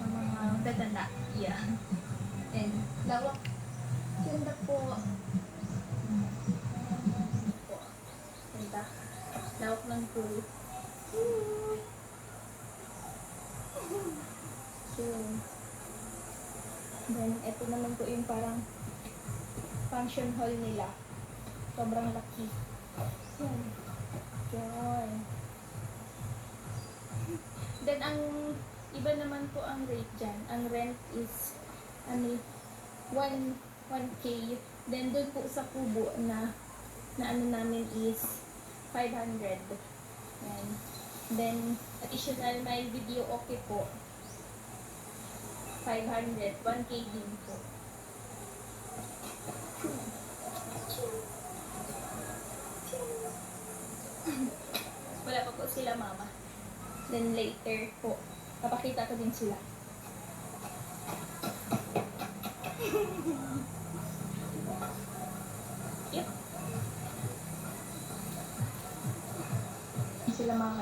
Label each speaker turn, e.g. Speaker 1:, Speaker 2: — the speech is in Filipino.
Speaker 1: ng mga tatanda. Yeah. And lawak. Ganda po. Po. Ganda. Lawak ng pool. So, then, ito naman po yung parang function hall nila. Sobrang laki. Yan. Yan. Then, ang iba naman po ang rate dyan. Ang rent is, 1K. Then, doon po sa kubo na ano namin is 500. Yan. Then, additional may video okay po. 500. 1K din po. Wala pa po sila mama. Then later po, papakita ko din sila. Yep. Sila mga